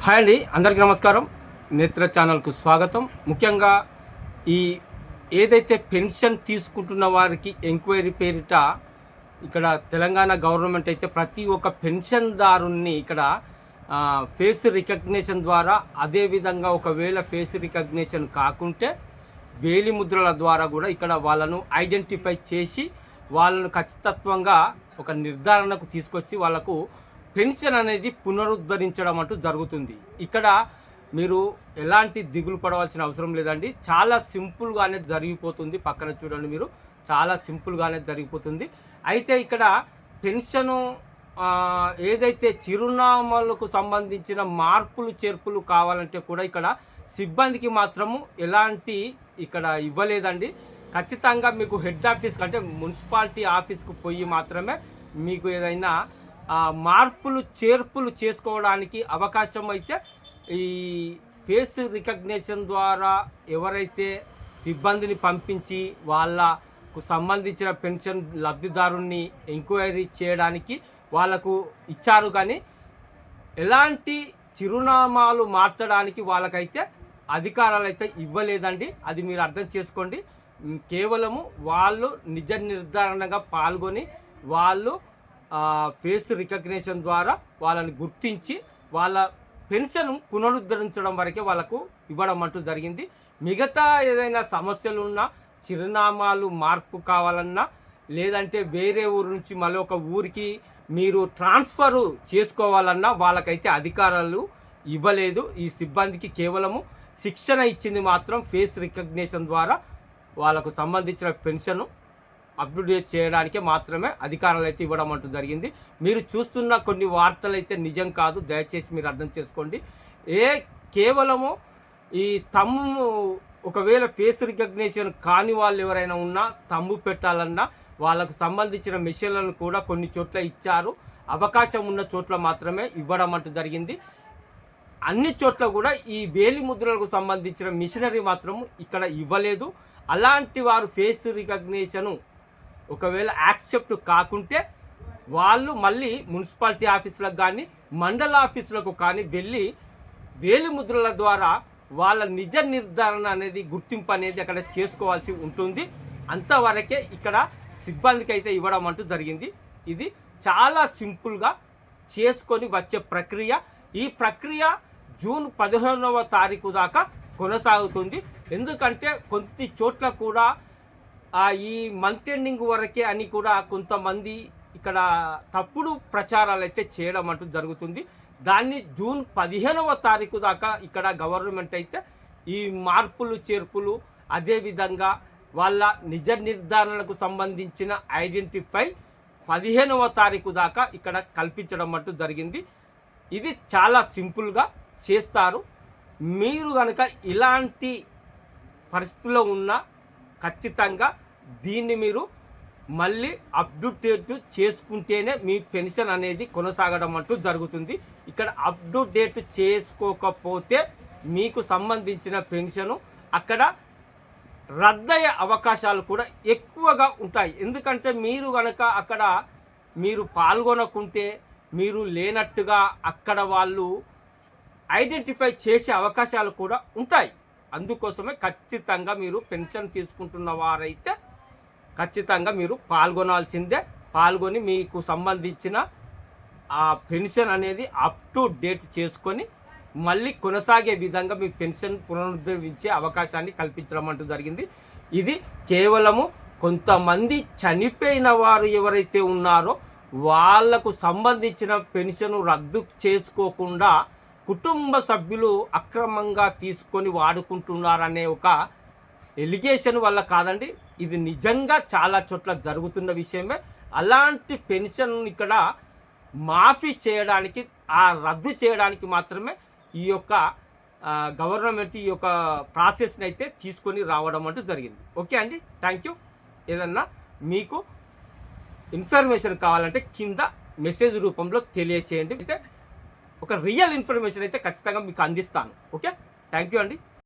Hi అండి, అందరికీ నమస్కారం. నేత్ర ఛానల్కు స్వాగతం. ముఖ్యంగా ఈ ఏదైతే పెన్షన్ తీసుకుంటున్న వారికి ఎంక్వైరీ పేరిట ఇక్కడ తెలంగాణ గవర్నమెంట్ అయితే ప్రతి ఒక్క పెన్షన్దారుని ఇక్కడ ఫేస్ రికగ్నిషన్ ద్వారా, అదేవిధంగా ఒకవేళ ఫేస్ రికగ్నిషన్ కాకుంటే వేలి ముద్రల ద్వారా కూడా ఇక్కడ వాళ్ళను ఐడెంటిఫై చేసి వాళ్ళను ఖచ్చితత్వంగా ఒక నిర్ధారణకు తీసుకొచ్చి వాళ్ళకు పెన్షన్ అనేది పునరుద్ధరించడం అంటూ జరుగుతుంది. ఇక్కడ మీరు ఎలాంటి దిగులు పడవలసిన అవసరం లేదండి. చాలా సింపుల్గానే జరిగిపోతుంది. పక్కన చూడండి, మీరు చాలా సింపుల్గానే జరిగిపోతుంది. అయితే ఇక్కడ పెన్షను ఏదైతే చిరునామాలకు సంబంధించిన మార్పులు చేర్పులు కావాలంటే కూడా ఇక్కడ సిబ్బందికి మాత్రము ఎలాంటి ఇక్కడ ఇవ్వలేదండి. ఖచ్చితంగా మీకు హెడ్ ఆఫీస్ అంటే మున్సిపాలిటీ ఆఫీస్కు పోయి మాత్రమే మీకు ఏదైనా మార్పులు చేర్పులు చేసుకోవడానికి అవకాశం అయితే ఈ ఫేస్ రికగ్నిషన్ ద్వారా ఎవరైతే సిబ్బందిని పంపించి వాళ్ళకు సంబంధించిన పెన్షన్ లబ్ధిదారుని ఎంక్వైరీ చేయడానికి వాళ్ళకు ఇచ్చారు. కానీ ఎలాంటి చిరునామాలు మార్చడానికి వాళ్ళకైతే అధికారాలు అయితే ఇవ్వలేదండి. అది మీరు అర్థం చేసుకోండి. కేవలము వాళ్ళు నిజ నిర్ధారణగా పాల్గొని వాళ్ళు ఫేస్ రికగ్నిషన్ ద్వారా వాళ్ళని గుర్తించి వాళ్ళ పెన్షన్ పునరుద్ధరించడం వరకే వాళ్ళకు ఇవ్వడం అంటూ జరిగింది. మిగతా ఏదైనా సమస్యలు ఉన్నా, చిరునామాలు మార్పు కావాలన్నా, లేదంటే వేరే ఊరు నుంచి మరొక ఊరికి మీరు ట్రాన్స్ఫరు చేసుకోవాలన్నా వాళ్ళకైతే అధికారాలు ఇవ్వలేదు. ఈ సిబ్బందికి కేవలము శిక్షణ ఇచ్చింది మాత్రం ఫేస్ రికగ్నిషన్ ద్వారా వాళ్ళకు సంబంధించిన పెన్షను అప్డేట్ చేయడానికే మాత్రమే అధికారాలు అయితే ఇవ్వడం అంటూ జరిగింది. మీరు చూస్తున్న కొన్ని వార్తలు అయితే నిజం కాదు, దయచేసి మీరు అర్థం చేసుకోండి. కేవలము ఈ తమ్ము ఒకవేళ ఫేస్ రికగ్నిషన్ కాని వాళ్ళు ఎవరైనా ఉన్నా తమ్ము పెట్టాలన్నా వాళ్ళకు సంబంధించిన మిషన్లను కూడా కొన్ని చోట్ల ఇచ్చారు. అవకాశం ఉన్న చోట్ల మాత్రమే ఇవ్వడం అంటూ జరిగింది. అన్ని చోట్ల కూడా ఈ వేలి ముద్రలకు సంబంధించిన మిషనరీ మాత్రం ఇక్కడ ఇవ్వలేదు. అలాంటి వారు ఫేస్ రికగ్నిషను ఒకవేళ యాక్సెప్ట్ కాకుంటే వాళ్ళు మళ్ళీ మున్సిపాలిటీ ఆఫీసులకు కానీ మండల ఆఫీసులకు కానీ వెళ్ళి వేలి ముద్రల ద్వారా వాళ్ళ నిజ నిర్ధారణ అనేది గుర్తింపు అనేది అక్కడ చేసుకోవాల్సి ఉంటుంది. అంతవరకే ఇక్కడ సిబ్బందికి అయితే ఇవ్వడం అంటూ జరిగింది. ఇది చాలా సింపుల్గా చేసుకొని వచ్చే ప్రక్రియ. ఈ ప్రక్రియ జూన్ 15వ తారీఖు దాకా కొనసాగుతుంది. ఎందుకంటే కొన్ని చోట్ల కూడా ఈ మంత్ ఎండింగ్ వరకే అని కూడా కొంతమంది ఇక్కడ తప్పుడు ప్రచారాలు అయితే చేయడం అంటూ జరుగుతుంది. దాన్ని జూన్ 15వ తారీఖు దాకా ఇక్కడ గవర్నమెంట్ అయితే ఈ మార్పులు చేర్పులు, అదేవిధంగా వాళ్ళ నిజ నిర్ధారణకు సంబంధించిన ఐడెంటిఫై 15వ తారీఖు దాకా ఇక్కడ కల్పించడం అంటూ జరిగింది. ఇది చాలా సింపుల్గా చేస్తారు. మీరు కనుక ఇలాంటి పరిస్థితుల్లో ఉన్న ఖచ్చితంగా దీన్ని మీరు మళ్ళీ అప్డేట్ చేసుకుంటేనే మీ పెన్షన్ అనేది కొనసాగడం అంటూ జరుగుతుంది. ఇక్కడ అప్డేట్ చేసుకోకపోతే మీకు సంబంధించిన పెన్షను అక్కడ రద్దయ్యే అవకాశాలు కూడా ఎక్కువగా ఉంటాయి. ఎందుకంటే మీరు కనుక అక్కడ మీరు పాల్గొనకుంటే మీరు లేనట్టుగా అక్కడ వాళ్ళు ఐడెంటిఫై చేసే అవకాశాలు కూడా ఉంటాయి. అందుకోసమే ఖచ్చితంగా మీరు పెన్షన్ తీసుకుంటున్న వారైతే ఖచ్చితంగా మీరు పాల్గొనాల్సిందే. పాల్గొని మీకు సంబంధించిన ఆ పెన్షన్ అనేది అప్ టు డేట్ చేసుకొని మళ్ళీ కొనసాగే విధంగా మీ పెన్షన్ పునరుద్ధరించే అవకాశాన్ని కల్పించడం అంటూ జరిగింది. ఇది కేవలము కొంతమంది చనిపోయిన వారు ఎవరైతే ఉన్నారో వాళ్లకు సంబంధించిన పెన్షన్ రద్దు చేసుకోకుండా కుటుంబ సభ్యులు అక్రమంగా తీసుకొని వాడుకుంటున్నారనే ఒక ఎలిగేషన్ వల్ల కాదండి. ఇది నిజంగా చాలా చోట్ల జరుగుతున్న విషయమే. అలాంటి పెన్షన్ ఇక్కడ మాఫీ చేయడానికి, రద్దు చేయడానికి మాత్రమే ఈ యొక్క గవర్నమెంట్ ఈ యొక్క ప్రాసెస్ని అయితే తీసుకొని రావడం అంటూ జరిగింది. ఓకే అండి, థ్యాంక్ యూ. ఏదన్నా మీకు ఇన్ఫర్మేషన్ కావాలంటే కింద మెసేజ్ రూపంలో తెలియచేయండి. అయితే ఒక రియల్ ఇన్ఫర్మేషన్ అయితే ఖచ్చితంగా మీకు అందిస్తాను. ఓకే, థ్యాంక్ యూ అండి.